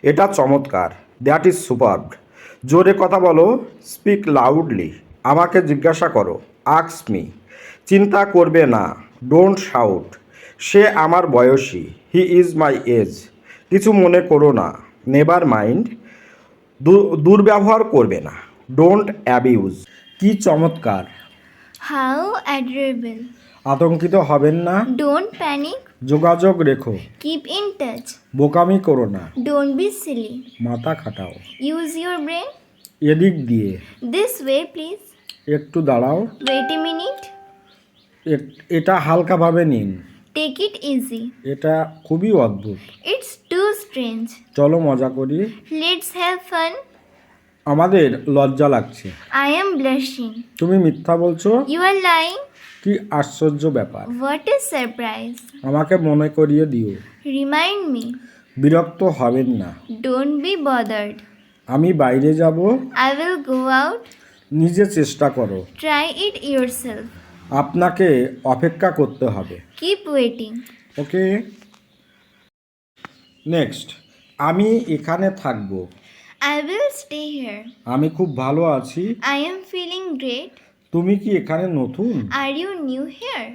এটা চমৎকার। That is superb. জোরে কথা বলো। Speak loudly. আমাকে জিজ্ঞাসা করো। Ask me. চিন্তা করবে না। Don't shout. সে আমার বয়সী। He is my age. কিছু মনে করো না। Never mind. দুর্ব্যবহার করবে না। Don't abuse. কি চমৎকার। How adorable. আতঙ্কিত হবেন না। Don't panic. যোগাযোগ রেখো। Keep in touch. বোকামি করো না। Don't be silly. মাথা খাটাও। Use your brain. এদিক দিয়ে। This way, please. একটু দাঁড়াও। Wait a minute. এটা হালকাভাবে নিন। Take it easy. এটা খুবই অদ্ভুত। It's too strange. চলো মজা করি। Let's have fun. আমাদের লজ্জা লাগছে। I am blushing. তুমি মিথ্যা বলছো। You are lying. কি আশ্চর্য ব্যাপার। What a surprise. আমাকে মনে করিয়ে দিও। Remind me. বিরক্ত হবেন না। Don't be bothered. আমি বাইরে যাব। I will go out. নিজে চেষ্টা করো। Try it yourself. আপনাকে অপেক্ষা করতে হবে। Keep waiting. ওকে। নেক্সট। আমি এখানে থাকব। I will stay here. আমি খুব ভালো আছি। I am feeling great. তুমি কি এখানে নতুন? Are you new here?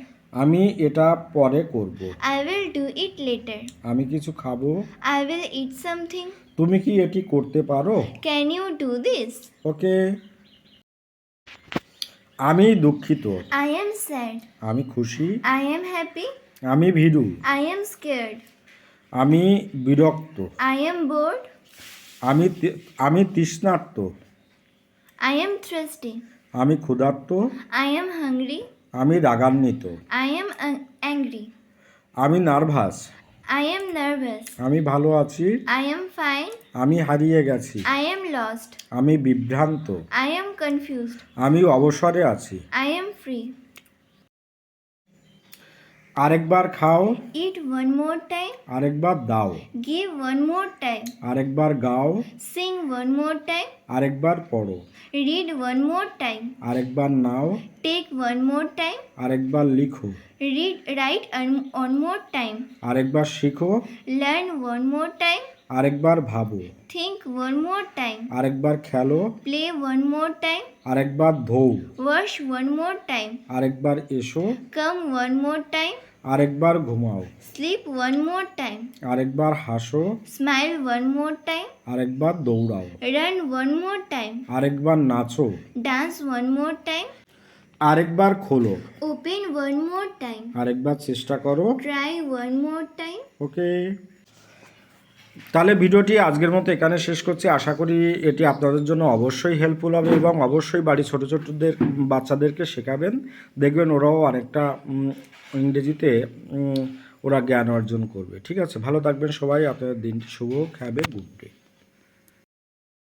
আমি এটা পরে করব। I will do it later. আমি কিছু খাবো। I will eat something. তুমি কি এটি করতে পারো? Can you do this? ওকে। আমি দুঃখিত। I am sad. আমি খুশি। I am happy. আমি ভীরু। I am scared. আমি বিরক্ত। I am bored. আমি তৃষ্ণার্ত। I am thirsty. আমি ক্ষুধার্ত। I am hungry. আমি রাগান্বিত। I am angry. আমি নার্ভাস। I am nervous. আমি ভালো আছি। I am fine. আমি হারিয়ে গেছি। I am lost. আমি বিভ্রান্ত। I am confused. আমি অবসরে আছি। I am free. আরেকবার খাও। Eat one more time. আরেকবার দাও। Give one more time. আরেকবার গাও। Sing one more time. আরেকবার পড়ো। Read one more time. আরেকবার নাও। Take one more time. আরেকবার লিখো। Write one more time. আরেকবার শিখো। Learn one more time. আরেকবার ভাবো। Think one more time. আরেকবার খেলো। Play one more time. আরেকবার ধোও। Wash one more time. আরেকবার এসো। Come one more time. আরেকবার ঘুমাও। Sleep one more time. আরেকবার হাসো। Smile one more time. আরেকবার দৌড়াও। Run one more time. আরেকবার নাচো। Dance one more time. আরেকবার খোলো। Open one more time. আরেকবার চেষ্টা করো। Try one more time. ওকে। তাহলে ভিডিওটি আজকের মতো এখানে শেষ করছি। আশা করি এটি আপনাদের জন্য অবশ্যই হেল্পফুল হবে এবং অবশ্যই বাড়ির ছোটো ছোটোদের বাচ্চাদেরকে শেখাবেন। দেখবেন ওরাও অনেকটা ইংরেজিতে ওরা জ্ঞান অর্জন করবে। ঠিক আছে, ভালো থাকবেন সবাই। আপনাদের দিনটি শুভ। Have a good day.